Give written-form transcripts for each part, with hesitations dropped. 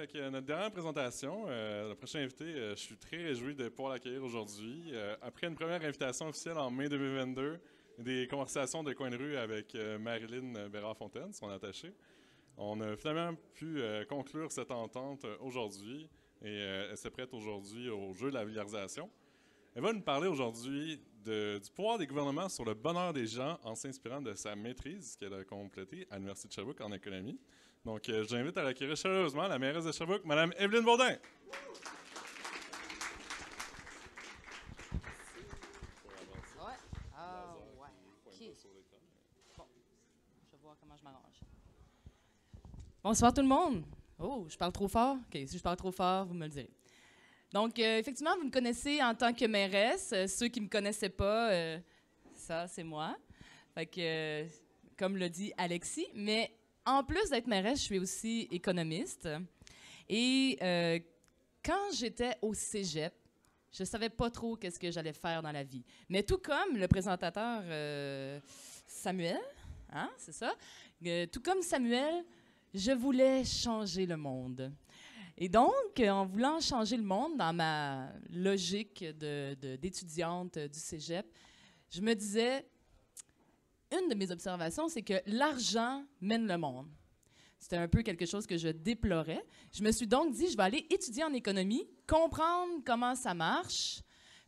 avec notre dernière présentation. Le prochain invité, je suis très réjoui de pouvoir l'accueillir aujourd'hui. Après une première invitation officielle en mai 2022, des conversations de coin de rue avec Marilyn Bérard-Fontaine, son attachée, on a finalement pu conclure cette entente aujourd'hui et elle se prête aujourd'hui au jeu de la vulgarisation. Elle va nous parler aujourd'hui du pouvoir des gouvernements sur le bonheur des gens en s'inspirant de sa maîtrise qu'elle a complétée à l'Université de Sherbrooke en économie. Donc, j'invite à l'accueillir chaleureusement la mairesse de Sherbrooke, Mme Evelyne Baudin. Ouais. Ah, ouais. OK. Bon, je vais voir comment je m'arrange. Bonsoir tout le monde. Oh, je parle trop fort? OK, si je parle trop fort, vous me le direz. Donc, effectivement, vous me connaissez en tant que mairesse. Ceux qui ne me connaissaient pas, ça, c'est moi. Fait que, comme l'a dit Alexis, mais en plus d'être mairesse, je suis aussi économiste. Et quand j'étais au cégep, je ne savais pas trop qu'est-ce que j'allais faire dans la vie. Mais tout comme le présentateur Samuel, hein, c'est ça? Tout comme Samuel, je voulais changer le monde. Et donc, en voulant changer le monde dans ma logique d'étudiante du cégep, je me disais, une de mes observations, c'est que l'argent mène le monde. C'était un peu quelque chose que je déplorais. Je me suis donc dit, je vais aller étudier en économie, comprendre comment ça marche,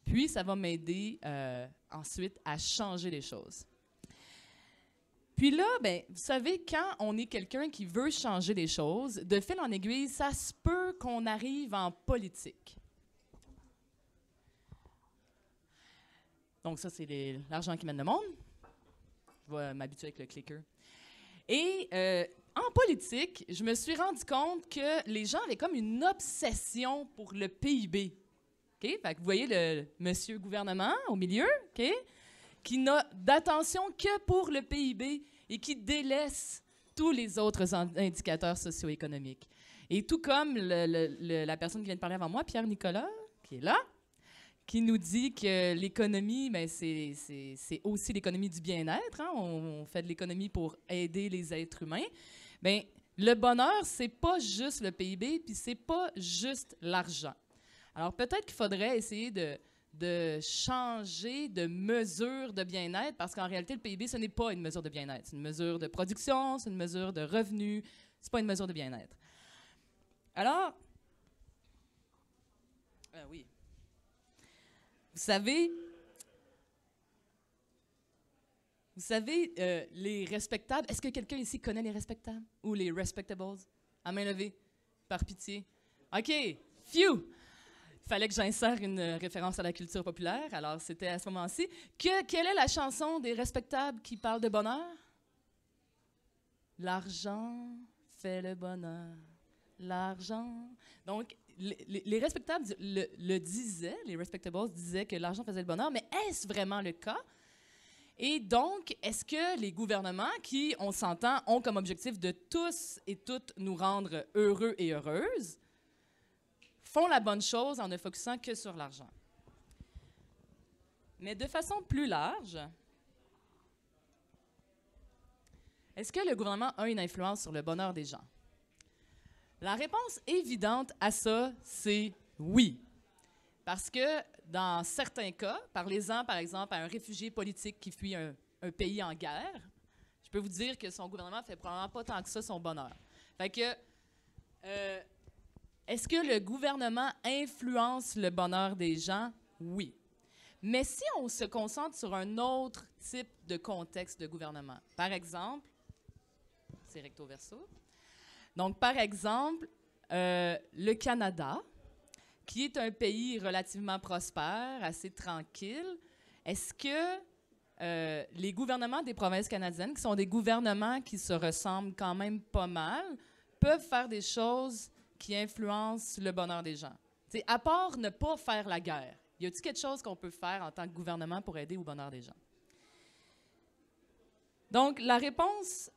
puis ça va m'aider ensuite à changer les choses. Puis là, ben, vous savez, quand on est quelqu'un qui veut changer les choses, de fil en aiguille, ça se peut qu'on arrive en politique. Donc ça, c'est l'argent qui mène le monde. Je vais m'habituer avec le clicker. Et en politique, je me suis rendu compte que les gens avaient comme une obsession pour le PIB. Okay? Fait que vous voyez le monsieur gouvernement au milieu, okay? Qui n'a d'attention que pour le PIB et qui délaisse tous les autres indicateurs socio-économiques. Et tout comme la personne qui vient de parler avant moi, Pierre Nicolas, qui est là, qui nous dit que l'économie, ben c'est aussi l'économie du bien-être. Hein? On fait de l'économie pour aider les êtres humains. Ben, le bonheur, c'est pas juste le PIB, puis c'est pas juste l'argent. Alors peut-être qu'il faudrait essayer de changer de mesure de bien-être, parce qu'en réalité, le PIB, ce n'est pas une mesure de bien-être. C'est une mesure de production, c'est une mesure de revenu, c'est pas une mesure de bien-être. Alors, oui. Vous savez, les respectables, est-ce que quelqu'un ici connaît les respectables ou les respectables? À main levée, par pitié. OK, phew! Il fallait que j'insère une référence à la culture populaire, alors c'était à ce moment-ci. Quelle est la chanson des respectables qui parle de bonheur? L'argent fait le bonheur. L'argent. Donc, les respectables le disaient, les respectables disaient que l'argent faisait le bonheur, mais est-ce vraiment le cas? Et donc, est-ce que les gouvernements qui, on s'entend, ont comme objectif de tous et toutes nous rendre heureux et heureuses, font la bonne chose en ne focusant que sur l'argent? Mais de façon plus large, est-ce que le gouvernement a une influence sur le bonheur des gens? La réponse évidente à ça, c'est oui. Parce que dans certains cas, parlez-en par exemple à un réfugié politique qui fuit un pays en guerre, je peux vous dire que son gouvernement fait probablement pas tant que ça son bonheur. Fait que, est-ce que le gouvernement influence le bonheur des gens? Oui. Mais si on se concentre sur un autre type de contexte de gouvernement, par exemple, c'est recto verso. Donc, par exemple, le Canada, qui est un pays relativement prospère, assez tranquille, est-ce que les gouvernements des provinces canadiennes, qui sont des gouvernements qui se ressemblent quand même pas mal, peuvent faire des choses qui influencent le bonheur des gens? T'sais, à part ne pas faire la guerre, y a-t-il quelque chose qu'on peut faire en tant que gouvernement pour aider au bonheur des gens? Donc, la réponse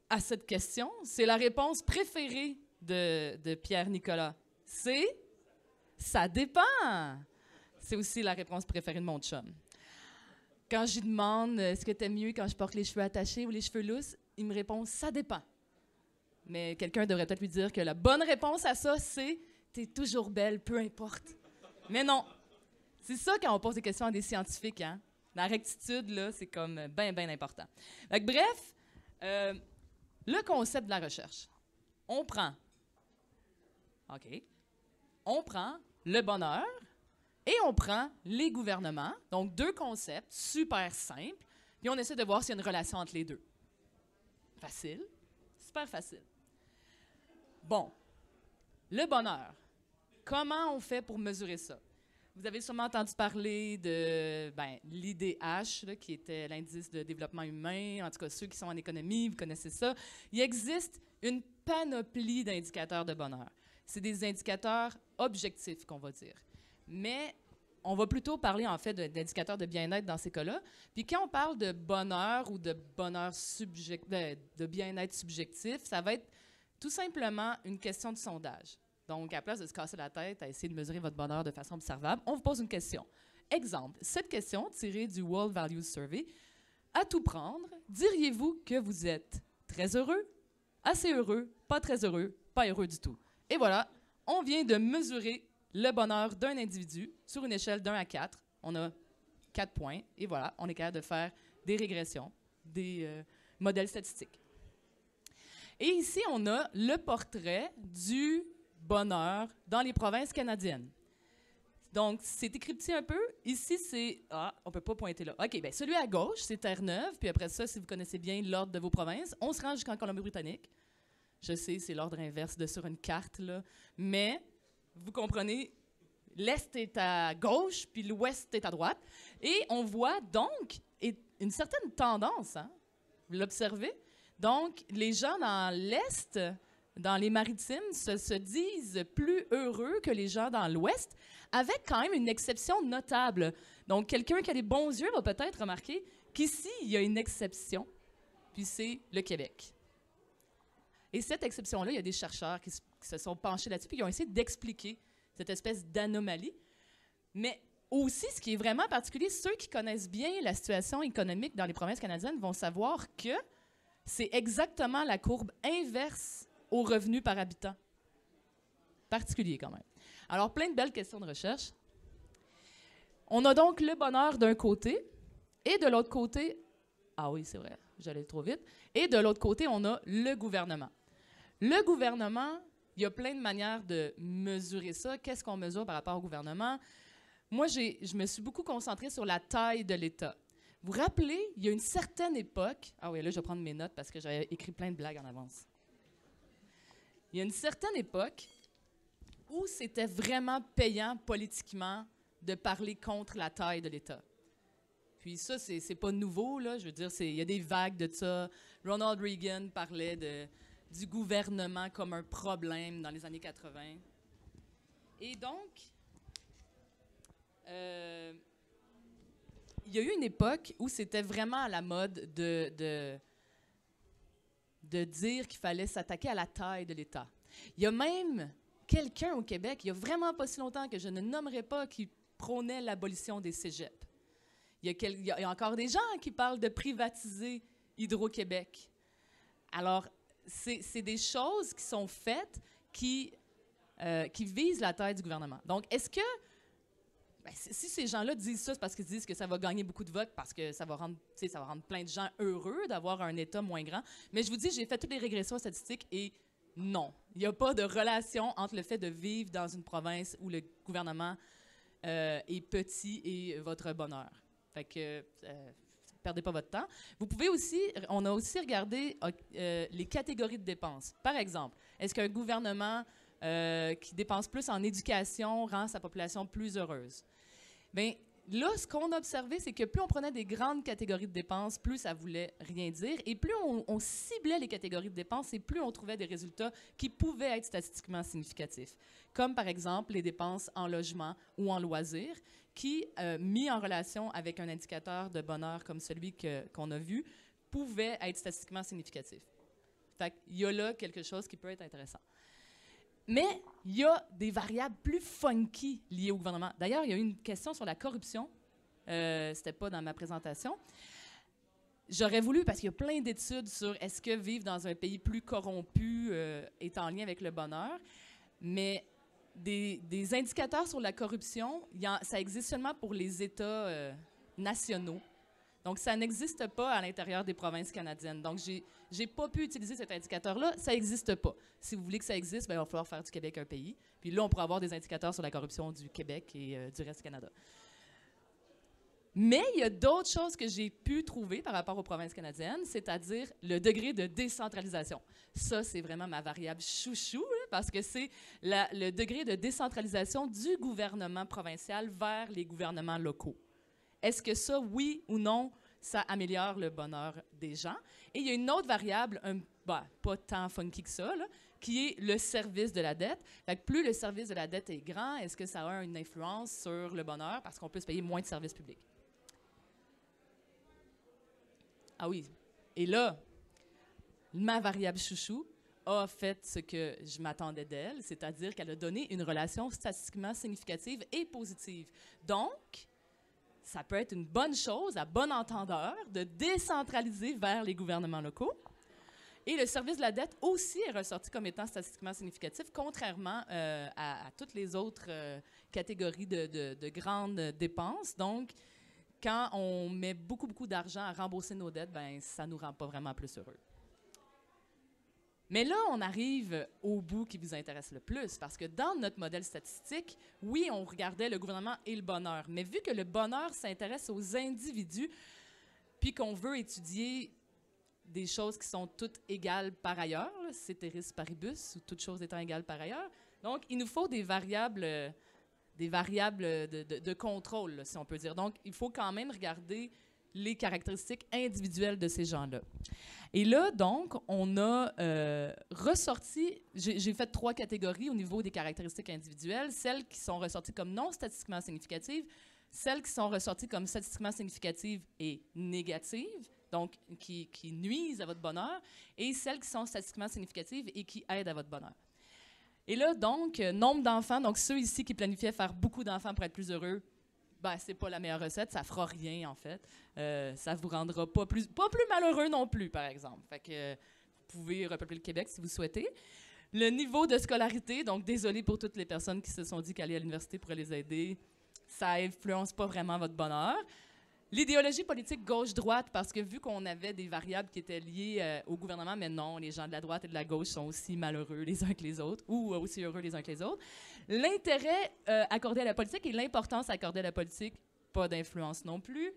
à cette question, c'est la réponse préférée de Pierre Nicolas. C'est « ça dépend ». C'est aussi la réponse préférée de mon chum. Quand je lui demande « est-ce que t'aimes mieux quand je porte les cheveux attachés ou les cheveux lousses », il me répond « ça dépend ». Mais quelqu'un devrait peut-être lui dire que la bonne réponse à ça, c'est « t'es toujours belle, peu importe ». Mais non. C'est ça quand on pose des questions à des scientifiques, hein? La rectitude, là, c'est comme bien, bien important. Fait que, bref, le concept de la recherche. On prend le bonheur et on prend les gouvernements, donc 2 concepts super simples, puis on essaie de voir s'il y a une relation entre les deux. Facile, super facile. Bon, le bonheur, comment on fait pour mesurer ça? Vous avez sûrement entendu parler de l'IDH, là, qui était l'indice de développement humain. En tout cas, ceux qui sont en économie, vous connaissez ça. Il existe une panoplie d'indicateurs de bonheur. C'est des indicateurs objectifs, qu'on va dire. Mais on va plutôt parler, en fait, d'indicateurs de bien-être dans ces cas-là. Puis quand on parle de bonheur ou de bonheur de bien-être subjectif, ça va être tout simplement une question de sondage. Donc, à la place de se casser la tête à essayer de mesurer votre bonheur de façon observable, on vous pose une question. Exemple, cette question, tirée du World Values Survey, à tout prendre, diriez-vous que vous êtes très heureux, assez heureux, pas très heureux, pas heureux du tout? Et voilà, on vient de mesurer le bonheur d'un individu sur une échelle d'1 à 4. On a 4 points, et voilà, on est capable de faire des régressions, des modèles statistiques. Et ici, on a le portrait du bonheur dans les provinces canadiennes. Donc, c'est écrit un peu. Ici, c'est... Ah, on ne peut pas pointer là. OK, bien, celui à gauche, c'est Terre-Neuve. Puis après ça, si vous connaissez bien l'ordre de vos provinces, on se rend jusqu'en Colombie-Britannique. Je sais, c'est l'ordre inverse de sur une carte, là. Mais, vous comprenez, l'Est est à gauche, puis l'Ouest est à droite. Et on voit donc une certaine tendance, hein? Vous l'observez? Donc, les gens dans l'Est... dans les maritimes, se disent plus heureux que les gens dans l'Ouest, avec quand même une exception notable. Donc, quelqu'un qui a des bons yeux va peut-être remarquer qu'ici, il y a une exception, puis c'est le Québec. Et cette exception-là, il y a des chercheurs qui se sont penchés là-dessus, puis qui ont essayé d'expliquer cette espèce d'anomalie. Mais aussi, ce qui est vraiment particulier, ceux qui connaissent bien la situation économique dans les provinces canadiennes vont savoir que c'est exactement la courbe inverse au revenu par habitant. Particulier, quand même. Alors, plein de belles questions de recherche. On a donc le bonheur d'un côté, et de l'autre côté... Ah oui, c'est vrai, j'allais trop vite. Et de l'autre côté, on a le gouvernement. Le gouvernement, il y a plein de manières de mesurer ça. Qu'est-ce qu'on mesure par rapport au gouvernement? Moi, je me suis beaucoup concentrée sur la taille de l'État. Vous vous rappelez, il y a une certaine époque... Ah oui, là, je vais prendre mes notes parce que j'avais écrit plein de blagues en avance. Il y a une certaine époque où c'était vraiment payant politiquement de parler contre la taille de l'État. Puis ça, c'est pas nouveau, là. Je veux dire, il y a des vagues de ça. Ronald Reagan parlait du gouvernement comme un problème dans les années 80. Et donc, il y a eu une époque où c'était vraiment à la mode de dire qu'il fallait s'attaquer à la taille de l'État. Il y a même quelqu'un au Québec, il y a vraiment pas si longtemps que je ne nommerai pas, qui prônait l'abolition des cégeps. Il y a encore des gens qui parlent de privatiser Hydro-Québec. Alors, c'est des choses qui sont faites qui visent la taille du gouvernement. Donc, est-ce que si ces gens-là disent ça, c'est parce qu'ils disent que ça va gagner beaucoup de votes, parce que ça va rendre plein de gens heureux d'avoir un État moins grand. Mais je vous dis, j'ai fait toutes les régressions statistiques et non. Il n'y a pas de relation entre le fait de vivre dans une province où le gouvernement est petit et votre bonheur. Fait que perdez pas votre temps. Vous pouvez aussi, on a aussi regardé les catégories de dépenses. Par exemple, est-ce qu'un gouvernement qui dépense plus en éducation rend sa population plus heureuse? Bien, là, ce qu'on a observé, c'est que plus on prenait des grandes catégories de dépenses, plus ça voulait rien dire. Et plus on ciblait les catégories de dépenses, et plus on trouvait des résultats qui pouvaient être statistiquement significatifs. Comme, par exemple, les dépenses en logement ou en loisirs, qui, mis en relation avec un indicateur de bonheur comme celui qu'on a vu, pouvaient être statistiquement significatifs. Fait qu'il y a là quelque chose qui peut être intéressant. Mais il y a des variables plus funky liées au gouvernement. D'ailleurs, il y a eu une question sur la corruption. C'était pas dans ma présentation. j'aurais voulu, parce qu'il y a plein d'études sur est-ce que vivre dans un pays plus corrompu est en lien avec le bonheur, mais des indicateurs sur la corruption, ça existe seulement pour les États nationaux. Donc, ça n'existe pas à l'intérieur des provinces canadiennes. Donc, j'ai pas pu utiliser cet indicateur-là. Ça n'existe pas. Si vous voulez que ça existe, bien, il va falloir faire du Québec un pays. Puis là, on pourra avoir des indicateurs sur la corruption du Québec et du reste du Canada. Mais il y a d'autres choses que j'ai pu trouver par rapport aux provinces canadiennes, c'est-à-dire le degré de décentralisation. Ça, c'est vraiment ma variable chouchou, là, parce que c'est le degré de décentralisation du gouvernement provincial vers les gouvernements locaux. Est-ce que ça, oui ou non, ça améliore le bonheur des gens? Et il y a une autre variable, pas tant funky que ça, là, qui est le service de la dette. Fait que plus le service de la dette est grand, est-ce que ça a une influence sur le bonheur parce qu'on peut se payer moins de services publics? Ah oui. Et là, ma variable chouchou a fait ce que je m'attendais d'elle, c'est-à-dire qu'elle a donné une relation statistiquement significative et positive. Donc, ça peut être une bonne chose, à bon entendeur, de décentraliser vers les gouvernements locaux. Et le service de la dette aussi est ressorti comme étant statistiquement significatif, contrairement à toutes les autres catégories de grandes dépenses. Donc, quand on met beaucoup, beaucoup d'argent à rembourser nos dettes, ben, ça ne nous rend pas vraiment plus heureux. Mais là, on arrive au bout qui vous intéresse le plus, parce que dans notre modèle statistique, oui, on regardait le gouvernement et le bonheur, mais vu que le bonheur s'intéresse aux individus, puis qu'on veut étudier des choses qui sont toutes égales par ailleurs, ceteris paribus, ou toutes choses étant égales par ailleurs, donc il nous faut des variables de contrôle, là, si on peut dire. Donc, il faut quand même regarder les caractéristiques individuelles de ces gens-là. Et là, donc, on a ressorti, j'ai fait 3 catégories au niveau des caractéristiques individuelles, celles qui sont ressorties comme non statistiquement significatives, celles qui sont ressorties comme statistiquement significatives et négatives, donc qui nuisent à votre bonheur, et celles qui sont statistiquement significatives et qui aident à votre bonheur. Et là, donc, nombre d'enfants, donc ceux ici qui planifiaient faire beaucoup d'enfants pour être plus heureux, ben, c'est pas la meilleure recette, ça fera rien, en fait. Ça vous rendra pas plus malheureux non plus, par exemple. Fait que vous pouvez repeupler le Québec si vous souhaitez. Le niveau de scolarité, donc désolé pour toutes les personnes qui se sont dit qu'aller à l'université pourrait les aider, ça influence pas vraiment votre bonheur. L'idéologie politique gauche-droite, parce que vu qu'on avait des variables qui étaient liées au gouvernement, mais non, les gens de la droite et de la gauche sont aussi malheureux les uns que les autres, ou aussi heureux les uns que les autres. L'intérêt accordé à la politique et l'importance accordée à la politique, pas d'influence non plus.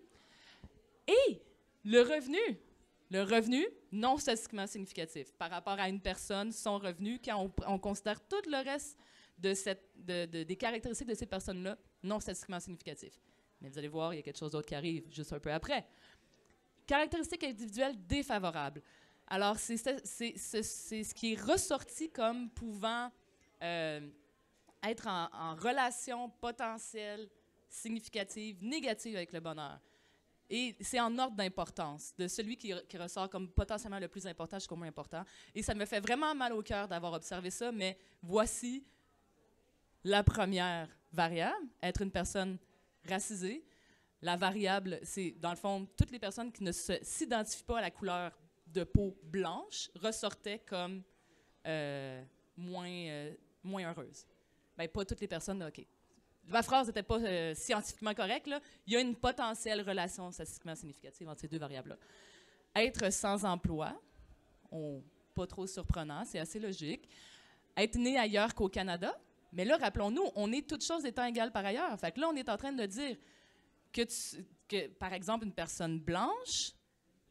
Et le revenu non statistiquement significatif. Par rapport à une personne, son revenu, quand on considère tout le reste des caractéristiques de ces personnes-là, non statistiquement significatif. Mais vous allez voir, il y a quelque chose d'autre qui arrive juste un peu après. Caractéristiques individuelles défavorables. Alors, c'est ce qui est ressorti comme pouvant être en relation potentielle, significative, négative avec le bonheur. Et c'est en ordre d'importance, de celui qui ressort comme potentiellement le plus important jusqu'au moins important. Et ça me fait vraiment mal au cœur d'avoir observé ça, mais voici la première variable, être une personne racisée. La variable, c'est, dans le fond, toutes les personnes qui ne s'identifient pas à la couleur de peau blanche ressortaient comme moins heureuses. Bien, pas toutes les personnes, OK. Ma phrase n'était pas scientifiquement correcte, là. Il y a une potentielle relation statistiquement significative entre ces deux variables-là. Être sans emploi, pas trop surprenant, c'est assez logique. Être né ailleurs qu'au Canada, mais là, rappelons-nous, on est toutes choses étant égales par ailleurs. Fait que là, on est en train de dire que par exemple, une personne blanche,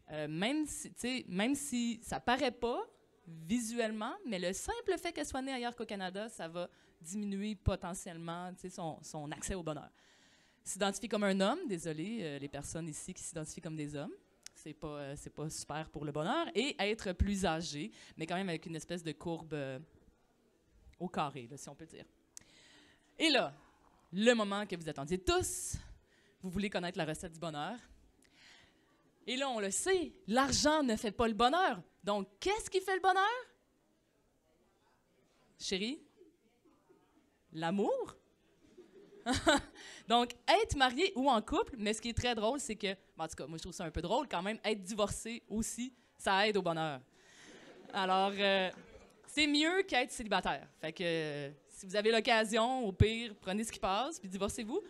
même si ça paraît pas visuellement, mais le simple fait qu'elle soit née ailleurs qu'au Canada, ça va diminuer potentiellement son accès au bonheur. S'identifier comme un homme, désolé, les personnes ici qui s'identifient comme des hommes, c'est pas super pour le bonheur. Et être plus âgé, mais quand même avec une espèce de courbe au carré, là, si on peut dire. Et là, le moment que vous attendiez tous, vous voulez connaître la recette du bonheur. Et là, on le sait, l'argent ne fait pas le bonheur. Donc, qu'est-ce qui fait le bonheur? Chérie? L'amour? Donc, être marié ou en couple, mais ce qui est très drôle, c'est que En tout cas, moi, je trouve ça un peu drôle quand même. Être divorcé aussi, ça aide au bonheur. Alors, c'est mieux qu'être célibataire. Fait que si vous avez l'occasion, au pire, prenez ce qui passe, puis divorcez-vous.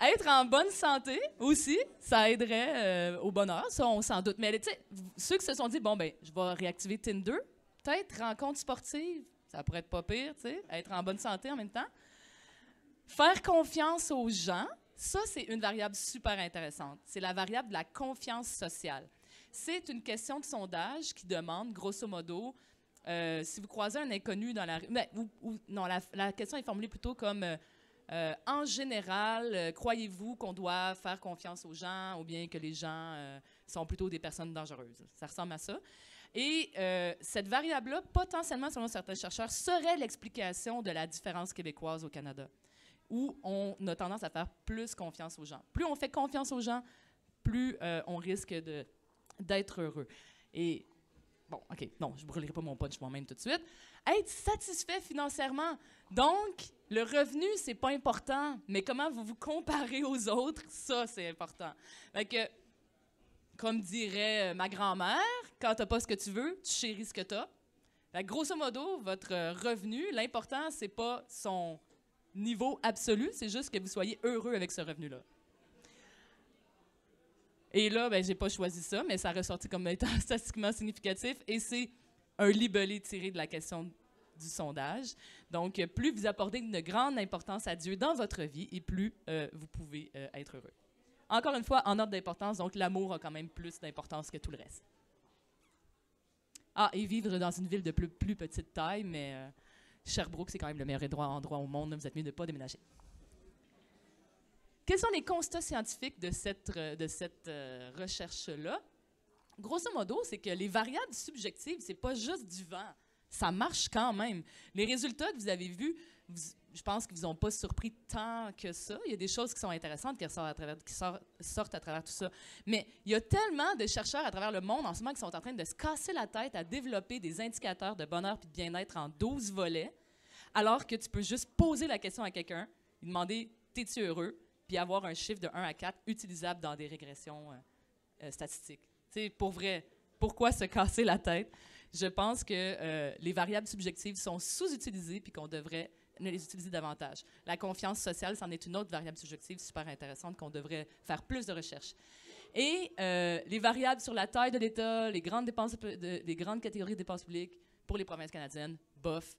Être en bonne santé aussi, ça aiderait au bonheur, ça, on s'en doute. Mais tu sais, ceux qui se sont dit, bon, ben, je vais réactiver Tinder, peut-être rencontre sportive, ça pourrait être pas pire, tu sais, être en bonne santé en même temps. Faire confiance aux gens, ça, c'est une variable super intéressante. C'est la variable de la confiance sociale. C'est une question de sondage qui demande, grosso modo, si vous croisez un inconnu dans la rue... Non, la question est formulée plutôt comme... en général, croyez-vous qu'on doit faire confiance aux gens ou bien que les gens sont plutôt des personnes dangereuses? Ça ressemble à ça. Et cette variable-là, potentiellement, selon certains chercheurs, serait l'explication de la différence québécoise au Canada, où on a tendance à faire plus confiance aux gens. Plus on fait confiance aux gens, plus on risque d'être heureux. Et, bon, OK, non, je ne brûlerai pas mon punch moi-même tout de suite. Être satisfait financièrement. Donc, le revenu, c'est pas important, mais comment vous vous comparez aux autres, ça, c'est important. Fait que, comme dirait ma grand-mère, quand t'as pas ce que tu veux, tu chéris ce que t'as. Fait que, grosso modo, votre revenu, l'important, c'est pas son niveau absolu, c'est juste que vous soyez heureux avec ce revenu-là. Et là, ben, j'ai pas choisi ça, mais ça a ressorti comme étant statistiquement significatif, et c'est un libellé tiré de la question du sondage. Donc, plus vous apportez une grande importance à Dieu dans votre vie, et plus vous pouvez être heureux. Encore une fois, en ordre d'importance, donc l'amour a quand même plus d'importance que tout le reste. Ah, et vivre dans une ville de plus petite taille, mais Sherbrooke, c'est quand même le meilleur endroit au monde, vous êtes mieux de ne pas déménager. Quels sont les constats scientifiques de cette recherche-là? Grosso modo, c'est que les variables subjectives, c'est pas juste du vent. Ça marche quand même. Les résultats que vous avez vus, je pense qu'ils ne vous ont pas surpris tant que ça. Il y a des choses qui sont intéressantes qui sortent à travers tout ça. Mais il y a tellement de chercheurs à travers le monde en ce moment qui sont en train de se casser la tête à développer des indicateurs de bonheur et de bien-être en 12 volets, alors que tu peux juste poser la question à quelqu'un, lui demander « T'es-tu heureux? » puis avoir un chiffre de 1 à 4 utilisable dans des régressions statistiques. Tu sais, pour vrai, pourquoi se casser la tête? Je pense que les variables subjectives sont sous-utilisées puis qu'on devrait les utiliser davantage. La confiance sociale, c'en est une autre variable subjective super intéressante qu'on devrait faire plus de recherches. Et les variables sur la taille de l'État, les grandes catégories de dépenses publiques pour les provinces canadiennes, bof,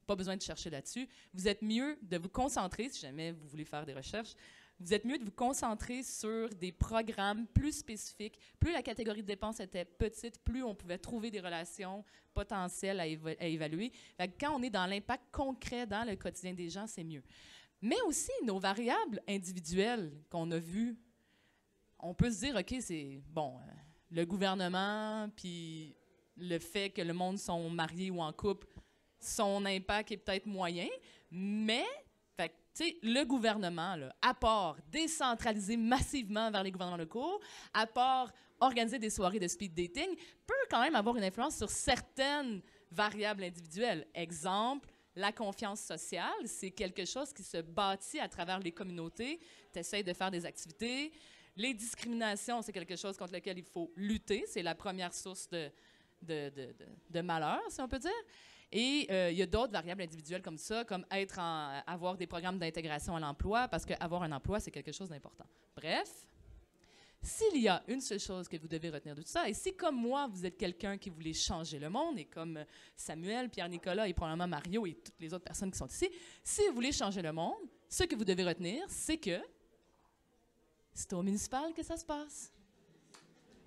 pas besoin de chercher là-dessus. Vous êtes mieux de vous concentrer, si jamais vous voulez faire des recherches, vous êtes mieux de vous concentrer sur des programmes plus spécifiques. Plus la catégorie de dépenses était petite, plus on pouvait trouver des relations potentielles à évaluer. Fait que quand on est dans l'impact concret dans le quotidien des gens, c'est mieux. Mais aussi, nos variables individuelles qu'on a vues, on peut se dire, OK, c'est bon, le gouvernement, puis le fait que le monde sont mariés ou en couple, son impact est peut-être moyen, mais le gouvernement, là, à part décentraliser massivement vers les gouvernements locaux, à part organiser des soirées de speed dating, peut quand même avoir une influence sur certaines variables individuelles. Exemple, la confiance sociale, c'est quelque chose qui se bâtit à travers les communautés. Tu essaies de faire des activités. Les discriminations, c'est quelque chose contre lequel il faut lutter. C'est la première source de malheur, si on peut dire. Et il y a d'autres variables individuelles comme ça, comme avoir des programmes d'intégration à l'emploi, parce qu'avoir un emploi, c'est quelque chose d'important. Bref, s'il y a une seule chose que vous devez retenir de tout ça, et si comme moi, vous êtes quelqu'un qui voulait changer le monde, et comme Samuel, Pierre-Nicolas et probablement Mario et toutes les autres personnes qui sont ici, si vous voulez changer le monde, ce que vous devez retenir, c'est que c'est au municipal que ça se passe.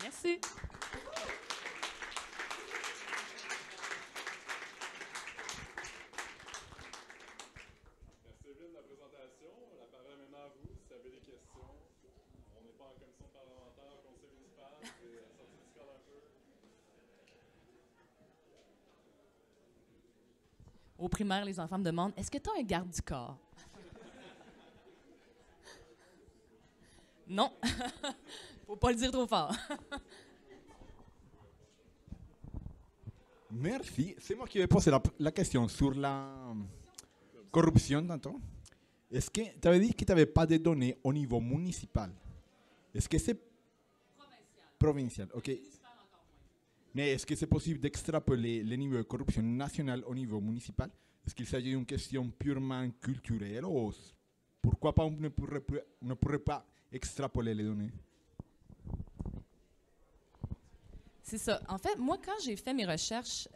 Merci. Au primaire, les enfants me demandent « Est-ce que tu as un garde du corps? » Non. Faut pas le dire trop fort. Merci. C'est moi qui vais poser la question sur la corruption tantôt. Est-ce que tu avais dit que tu n'avais pas de données au niveau municipal? Est-ce que c'est provincial? Ok. Mais est-ce que c'est possible d'extrapoler le niveau de corruption nationale au niveau municipal? Est-ce qu'il s'agit d'une question purement culturelle ou pourquoi pas on ne pourrait pas extrapoler les données? C'est ça. En fait, moi, quand j'ai fait mes recherches,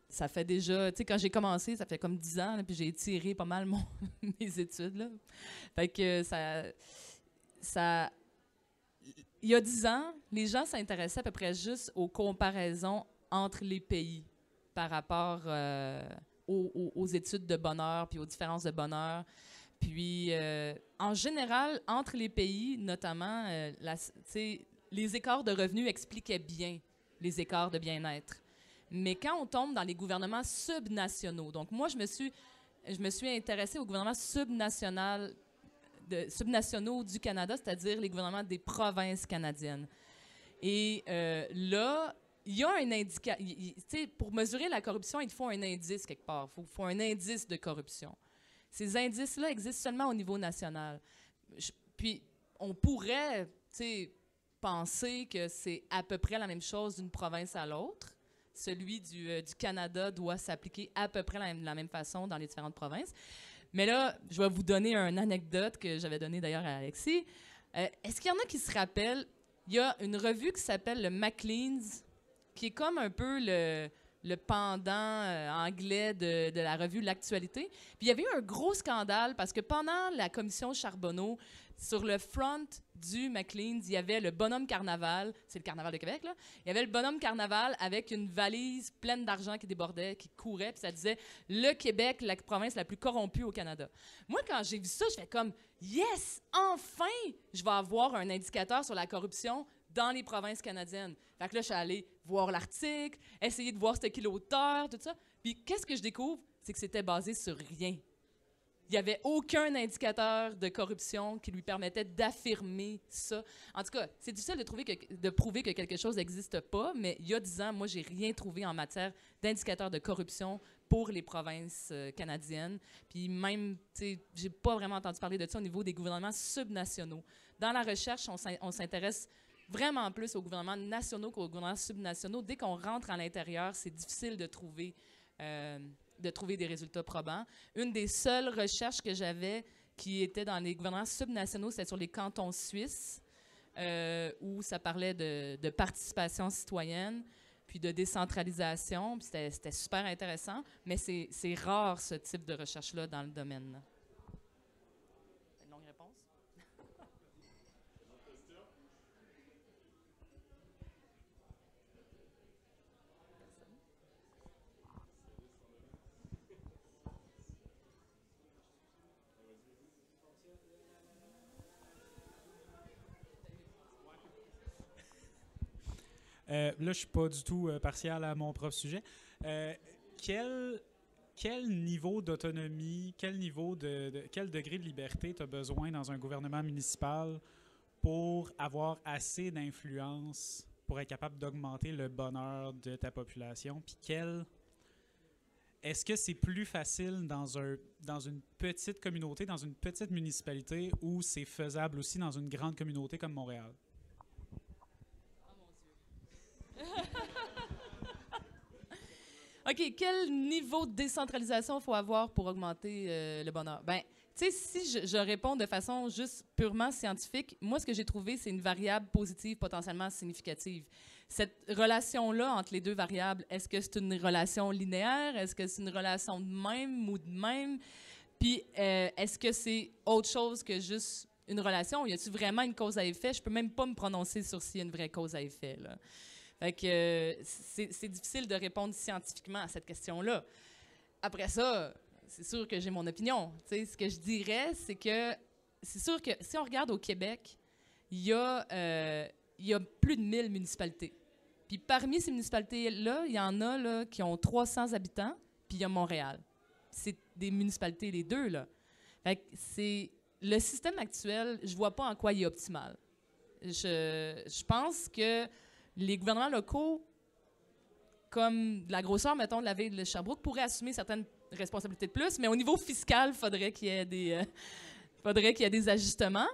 ça fait déjà, tu sais, quand j'ai commencé, ça fait comme 10 ans, là, puis j'ai étiré pas mal mes études, là. Fait que il y a 10 ans, les gens s'intéressaient à peu près juste aux comparaisons entre les pays par rapport aux études de bonheur puis aux différences de bonheur. Puis, en général, entre les pays, notamment, les écarts de revenus expliquaient bien les écarts de bien-être. Mais quand on tombe dans les gouvernements subnationaux, donc moi, je me suis intéressée aux gouvernements subnationaux du Canada, c'est-à-dire les gouvernements des provinces canadiennes. Et là, il y a un indicateur. Pour mesurer la corruption, il faut un indice quelque part. Il faut un indice de corruption. Ces indices-là existent seulement au niveau national. Puis, on pourrait penser que c'est à peu près la même chose d'une province à l'autre. Celui du Canada doit s'appliquer à peu près la même façon dans les différentes provinces. Mais là, je vais vous donner une anecdote que j'avais donnée d'ailleurs à Alexis. Est-ce qu'il y en a qui se rappellent? Il y a une revue qui s'appelle le Maclean's, qui est comme un peu le pendant anglais de la revue L'Actualité. Puis il y avait eu un gros scandale parce que pendant la commission Charbonneau, sur le front du Maclean's, il y avait le bonhomme carnaval, c'est le carnaval de Québec, là. Il y avait le bonhomme carnaval avec une valise pleine d'argent qui débordait, qui courait, puis ça disait « Le Québec, la province la plus corrompue au Canada ». Moi, quand j'ai vu ça, je fais comme « Yes! Enfin! Je vais avoir un indicateur sur la corruption dans les provinces canadiennes ». Fait que là, je suis allée voir l'article, essayer de voir c'était qui l'auteur, tout ça. Puis qu'est-ce que je découvre? C'est que c'était basé sur rien. Il n'y avait aucun indicateur de corruption qui lui permettait d'affirmer ça. En tout cas, c'est difficile de prouver que quelque chose n'existe pas, mais il y a 10 ans, moi, j'ai rien trouvé en matière d'indicateur de corruption pour les provinces canadiennes. Puis même, tu sais, j'ai pas vraiment entendu parler de ça au niveau des gouvernements subnationaux. Dans la recherche, on s'intéresse vraiment plus aux gouvernements nationaux qu'aux gouvernements subnationaux. Dès qu'on rentre à l'intérieur, c'est difficile de trouver des résultats probants. Une des seules recherches que j'avais qui était dans les gouvernements subnationaux, c'était sur les cantons suisses, où ça parlait de participation citoyenne, puis de décentralisation. Puis c'était super intéressant, mais c'est rare ce type de recherche-là dans le domaine. Une longue réponse? Là, je ne suis pas du tout partial à mon propre sujet. Quel niveau d'autonomie, quel degré de liberté tu as besoin dans un gouvernement municipal pour avoir assez d'influence pour être capable d'augmenter le bonheur de ta population? Puis est-ce que c'est plus facile dans une petite communauté, dans une petite municipalité, ou c'est faisable aussi dans une grande communauté comme Montréal? OK, quel niveau de décentralisation il faut avoir pour augmenter le bonheur? Bien, tu sais, si je réponds de façon juste purement scientifique, moi, ce que j'ai trouvé, c'est une variable positive potentiellement significative. Cette relation-là entre les deux variables, est-ce que c'est une relation linéaire? Est-ce que c'est une relation de même ou de même? Puis, est-ce que c'est autre chose que juste une relation? Y a-t-il vraiment une cause à effet? Je peux même pas me prononcer sur s'il y a une vraie cause à effet, là. Fait que c'est difficile de répondre scientifiquement à cette question-là. Après ça, c'est sûr que j'ai mon opinion. T'sais, ce que je dirais, c'est que c'est sûr que si on regarde au Québec, il y a plus de 1000 municipalités. Puis parmi ces municipalités-là, il y en a là, qui ont 300 habitants, puis il y a Montréal. C'est des municipalités, les deux, là. Fait que le système actuel, je vois pas en quoi il est optimal. Je pense que les gouvernements locaux, comme de la grosseur, mettons, de la ville de Sherbrooke, pourraient assumer certaines responsabilités de plus, mais au niveau fiscal, il faudrait qu'il y ait des ajustements.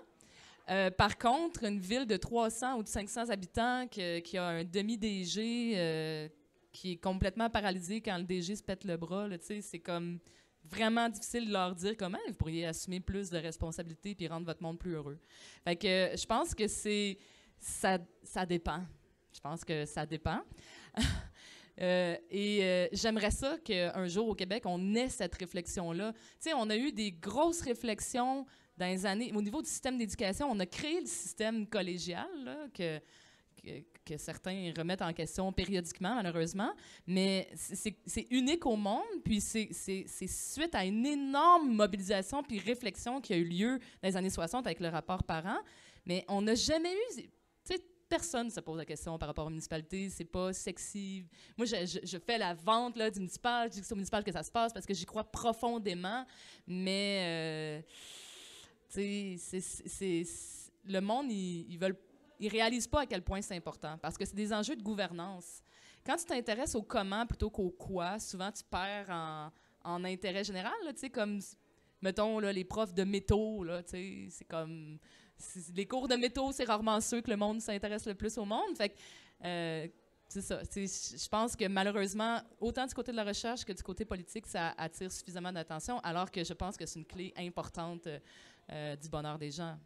Par contre, une ville de 300 ou de 500 habitants qui a un demi-DG qui est complètement paralysé quand le DG se pète le bras, là, c'est comme vraiment difficile de leur dire comment vous pourriez assumer plus de responsabilités puis rendre votre monde plus heureux. Fait que je pense que ça dépend. Je pense que ça dépend. J'aimerais ça qu'un jour au Québec, on ait cette réflexion-là. Tu sais, on a eu des grosses réflexions dans les années. Au niveau du système d'éducation, on a créé le système collégial, là, que certains remettent en question périodiquement, malheureusement. Mais c'est unique au monde, puis c'est suite à une énorme mobilisation puis réflexion qui a eu lieu dans les années 60 avec le rapport parent. Mais on n'a jamais eu... Tu sais, personne ne se pose la question par rapport aux municipalités. C'est pas sexy. Moi, je fais la vente là, du municipal. Je dis que c'est au municipal que ça se passe parce que j'y crois profondément. Mais, tu sais, le monde, ils réalisent pas à quel point c'est important parce que c'est des enjeux de gouvernance. Quand tu t'intéresses au comment plutôt qu'au quoi, souvent tu perds en intérêt général. Tu sais, comme, mettons, là, les profs de métaux, là, tu sais, c'est comme... Les cours de métaux, c'est rarement ceux que le monde s'intéresse le plus au monde. Fait que, c'est ça. Je pense que malheureusement, autant du côté de la recherche que du côté politique, ça attire suffisamment d'attention, alors que je pense que c'est une clé importante du bonheur des gens.